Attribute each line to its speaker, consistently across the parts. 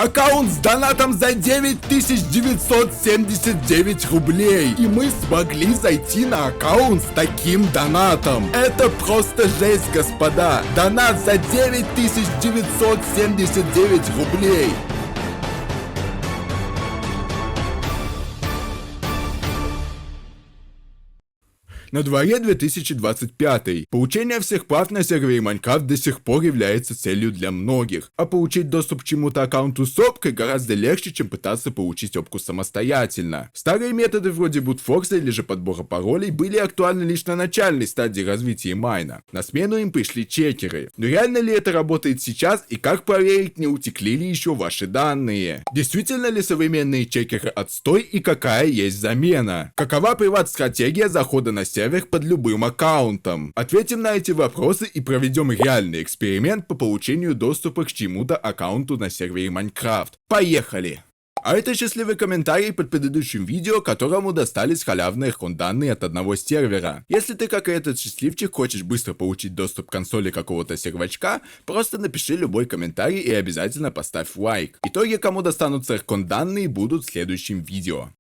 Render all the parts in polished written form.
Speaker 1: Аккаунт с донатом за 9979 рублей. И мы смогли зайти на аккаунт с таким донатом. Это просто жесть, господа. Донат за 9979 рублей. На дворе 2025. Получение всех прав на сервере Майнкрафт до сих пор является целью для многих. А получить доступ к чему-то аккаунту с опкой гораздо легче, чем пытаться получить опку самостоятельно. Старые методы вроде бутфорса или же подбора паролей были актуальны лишь на начальной стадии развития майна. На смену им пришли чекеры. Но реально ли это работает сейчас и как проверить, не утекли ли еще ваши данные? Действительно ли современные чекеры отстой и какая есть замена? Какова приват-стратегия захода на сервер под любым аккаунтом? Ответим на эти вопросы и проведем реальный эксперимент по получению доступа к чему-то аккаунту на сервере Майнкрафт. Поехали! А это счастливый комментарий под предыдущим видео, которому достались халявные данные от одного сервера. Если ты, как и этот счастливчик, хочешь быстро получить доступ к консоли какого-то сервачка, просто напиши любой комментарий и обязательно поставь лайк. Итоги, кому достанутся данные, будут в следующем видео.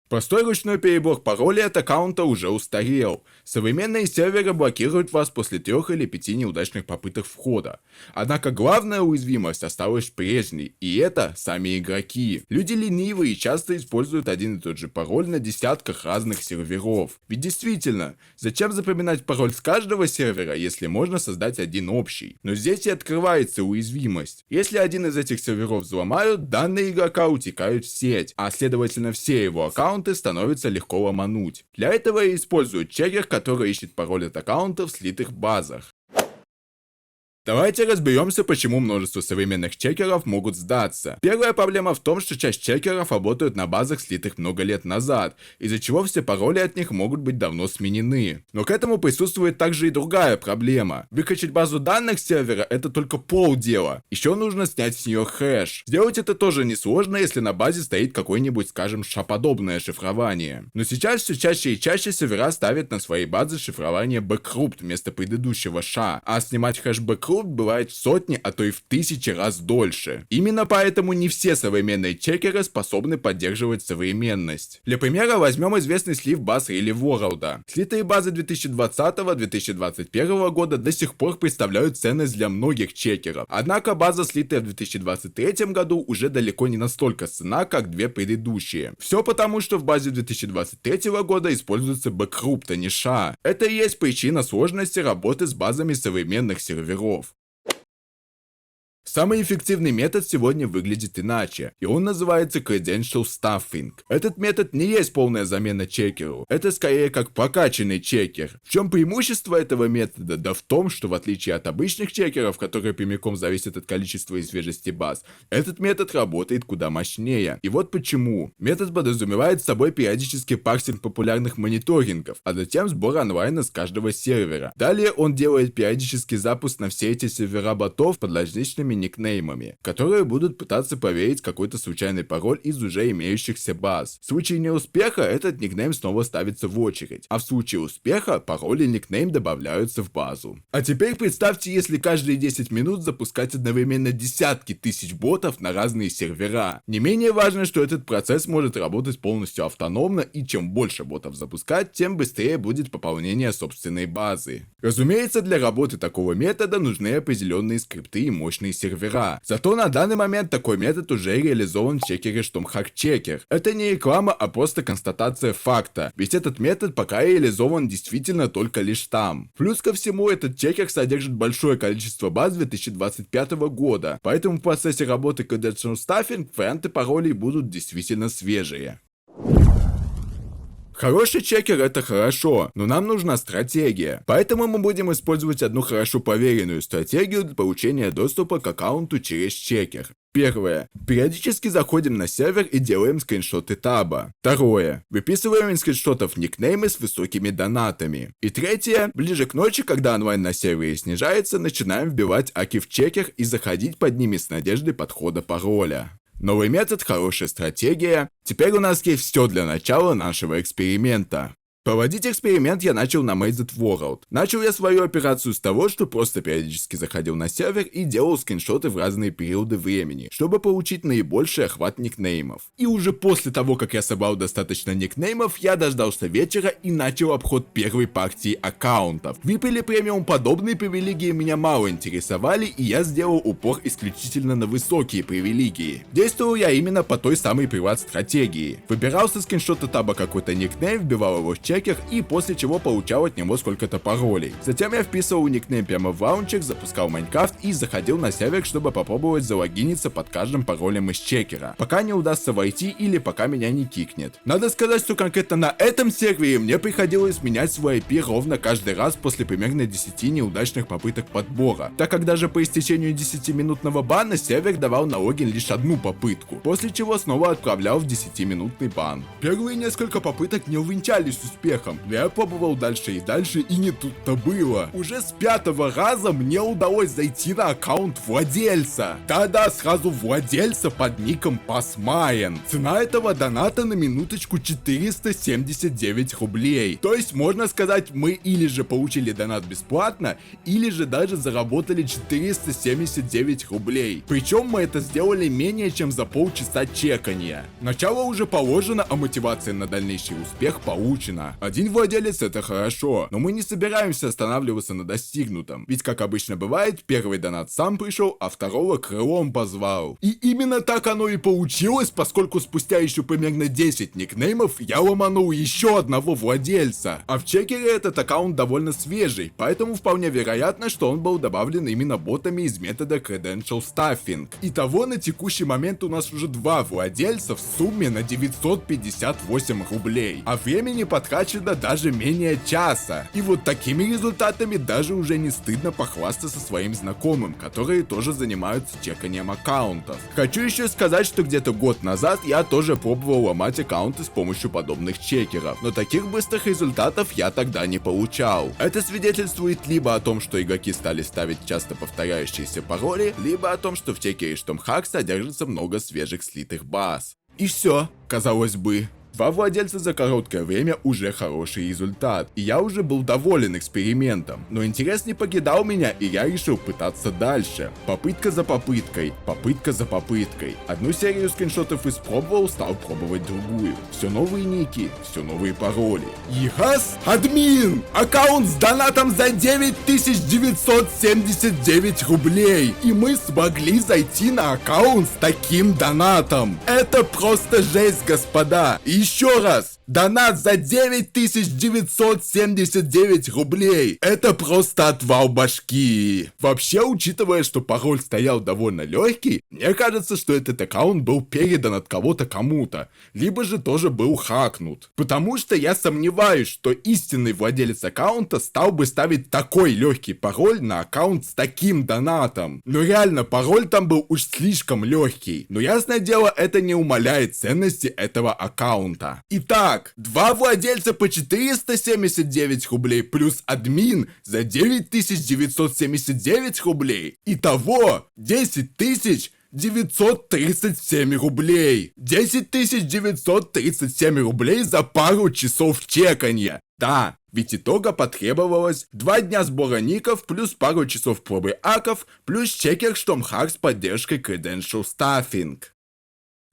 Speaker 1: Простой ручной перебор паролей от аккаунта уже устарел. Современные серверы блокируют вас после 3 или 5 неудачных попыток входа. Однако главная уязвимость осталась прежней, и это сами игроки. Люди ленивые и часто используют один и тот же пароль на десятках разных серверов. Ведь действительно, зачем запоминать пароль с каждого сервера, если можно создать один общий? Но здесь и открывается уязвимость. Если один из этих серверов взломают, данные игрока утекают в сеть, а следовательно все его аккаунты становится легко ломануть. Для этого и используют чекер, который ищет пароль от аккаунтов в слитых базах. Давайте разберемся, почему множество современных чекеров могут сдаться. Первая проблема в том, что часть чекеров работают на базах, слитых много лет назад, из-за чего все пароли от них могут быть давно сменены. Но к этому присутствует также и другая проблема. Выкачать базу данных сервера — это только полдела. Еще нужно снять с нее хэш. Сделать это тоже несложно, если на базе стоит какое-нибудь, скажем, ша-подобное шифрование. Но сейчас все чаще и чаще сервера ставят на своей базе шифрование bcrypt вместо предыдущего ша, а снимать хэш bcrypt бывает в сотни, а то и в 1000 раз дольше. Именно поэтому не все современные чекеры способны поддерживать современность. Для примера возьмем известный слив баз Really World. Слитые базы 2020-2021 года до сих пор представляют ценность для многих чекеров. Однако база, слитая в 2023 году, уже далеко не настолько ценна, как две предыдущие. Все потому, что в базе 2023 года используется bcrypt, а не ша. Это и есть причина сложности работы с базами современных серверов. Самый эффективный метод сегодня выглядит иначе, и он называется Credential Stuffing. Этот метод не есть полная замена чекеру, это скорее как прокачанный чекер. В чем преимущество этого метода? Да в том, что в отличие от обычных чекеров, которые прямиком зависят от количества и свежести баз, этот метод работает куда мощнее. И вот почему. Метод подразумевает собой периодический парсинг популярных мониторингов, а затем сбор онлайна с каждого сервера. Далее он делает периодический запуск на все эти сервера ботов под различными никнеймами, которые будут пытаться проверить какой-то случайный пароль из уже имеющихся баз. В случае неуспеха этот никнейм снова ставится в очередь, а в случае успеха пароль и никнейм добавляются в базу. А теперь представьте, если каждые 10 минут запускать одновременно десятки тысяч ботов на разные сервера. Не менее важно, что этот процесс может работать полностью автономно, и чем больше ботов запускать, тем быстрее будет пополнение собственной базы. Разумеется, для работы такого метода нужны определенные скрипты и мощные сервера. Зато на данный момент такой метод уже реализован в чекере Stormhack Checker. Это не реклама, а просто констатация факта, ведь этот метод пока реализован действительно только лишь там. Плюс ко всему, этот чекер содержит большое количество баз 2025 года, поэтому в процессе работы Credential Stuffing варианты паролей будут действительно свежие. Хороший чекер — это хорошо, но нам нужна стратегия. Поэтому мы будем использовать одну хорошо проверенную стратегию для получения доступа к аккаунту через чекер. Первое. Периодически заходим на сервер и делаем скриншоты таба. Второе. Выписываем из скриншотов никнеймы с высокими донатами. И третье. Ближе к ночи, когда онлайн на сервере снижается, начинаем вбивать аки в чекер и заходить под ними с надеждой подхода пароля. Новый метод, хорошая стратегия. Теперь у нас есть все для начала нашего эксперимента. Проводить эксперимент я начал на Mazed World. Начал я свою операцию с того, что просто периодически заходил на сервер и делал скриншоты в разные периоды времени, чтобы получить наибольший охват никнеймов. И уже после того, как я собрал достаточно никнеймов, я дождался вечера и начал обход первой партии аккаунтов. VIP или премиум подобные привилегии меня мало интересовали, и я сделал упор исключительно на высокие привилегии. Действовал я именно по той самой приват-стратегии. Выбирал со скриншота таба какой-то никнейм, вбивал его в чекер и после чего получал от него сколько-то паролей. Затем я вписывал никнейм прямо в лаунчер, запускал Майнкрафт и заходил на сервер, чтобы попробовать залогиниться под каждым паролем из чекера, пока не удастся войти или пока меня не кикнет. Надо сказать, что конкретно на этом сервере мне приходилось менять свой IP ровно каждый раз после примерно 10 неудачных попыток подбора, так как даже по истечению 10-минутного бана сервер давал на логин лишь одну попытку, после чего снова отправлял в 10-минутный бан. Первые несколько попыток не увенчались успехом, но я пробовал дальше и не тут-то было. Уже с 5-го раза мне удалось зайти на аккаунт владельца. Да-да, сразу владельца под ником Пасмаен. Цена этого доната на минуточку 479 рублей. То есть, можно сказать, мы или же получили донат бесплатно, или же даже заработали 479 рублей. Причем мы это сделали менее чем за полчаса чекания. Начало уже положено, а мотивация на дальнейший успех получена. Один владелец — это хорошо, но мы не собираемся останавливаться на достигнутом. Ведь, как обычно бывает, первый донат сам пришел, а второго крылом позвал. И именно так оно и получилось, поскольку спустя еще примерно 10 никнеймов я ломанул еще одного владельца. А в чекере этот аккаунт довольно свежий, поэтому вполне вероятно, что он был добавлен именно ботами из метода Credential Stuffing. Итого на текущий момент у нас уже 2 владельца в сумме на 958 рублей. А времени потрачено даже менее часа. И вот такими результатами даже уже не стыдно похвастаться своим знакомым, которые тоже занимаются чеканием аккаунтов. Хочу еще сказать, что где-то год назад я тоже пробовал ломать аккаунты с помощью подобных чекеров, но таких быстрых результатов я тогда не получал. Это свидетельствует либо о том, что игроки стали ставить часто повторяющиеся пароли, либо о том, что в чекере Tom Hack содержится много свежих слитых баз. И все, казалось бы. 2 владельца за короткое время уже хороший результат, и я уже был доволен экспериментом. Но интерес не покидал меня, и я решил пытаться дальше. Попытка за попыткой, попытка за попыткой. Одну серию скриншотов испробовал, стал пробовать другую. Все новые ники, все новые пароли. Ехас, админ! Аккаунт с донатом за 9979 рублей! И мы смогли зайти на аккаунт с таким донатом! Это просто жесть, господа! И еще раз, донат за 9979 рублей. Это просто отвал башки. Вообще, учитывая, что пароль стоял довольно легкий, мне кажется, что этот аккаунт был передан от кого-то кому-то, либо же тоже был хакнут. Потому что я сомневаюсь, что истинный владелец аккаунта стал бы ставить такой легкий пароль на аккаунт с таким донатом. Но реально, пароль там был уж слишком легкий. Но ясное дело, это не умаляет ценности этого аккаунта. Итак, 2 владельца по 479 рублей плюс админ за 9979 рублей. Итого 10937 рублей. 10937 рублей за пару часов чеканья. Да, ведь итога потребовалось 2 дня сбора ников, плюс пару часов пробы аков, плюс чекер Tom Hack с поддержкой Credential Stuffing.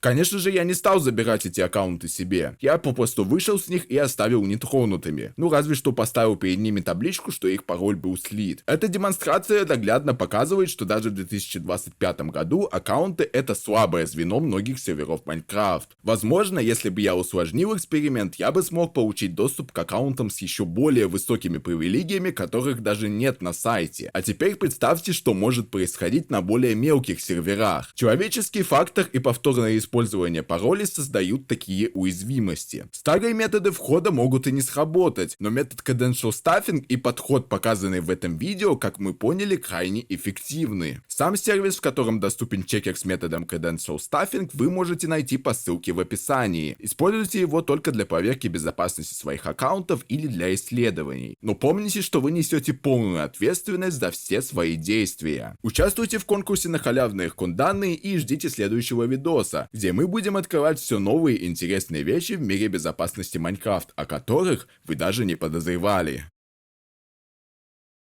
Speaker 1: Конечно же, я не стал забирать эти аккаунты себе. Я попросту вышел с них и оставил нетронутыми. Ну, разве что поставил перед ними табличку, что их пароль был слит. Эта демонстрация наглядно показывает, что даже в 2025 году аккаунты — это слабое звено многих серверов Minecraft. Возможно, если бы я усложнил эксперимент, я бы смог получить доступ к аккаунтам с еще более высокими привилегиями, которых даже нет на сайте. А теперь представьте, что может происходить на более мелких серверах. Человеческий фактор и повторное использование паролей создают такие уязвимости. Старые методы входа могут и не сработать, но метод Credential Stuffing и подход, показанный в этом видео, как мы поняли, крайне эффективны. Сам сервис, в котором доступен чекер с методом Credential Stuffing, вы можете найти по ссылке в описании. Используйте его только для проверки безопасности своих аккаунтов или для исследований. Но помните, что вы несете полную ответственность за все свои действия. Участвуйте в конкурсе на халявные данные и ждите следующего видоса, где мы будем открывать все новые интересные вещи в мире безопасности Майнкрафт, о которых вы даже не подозревали.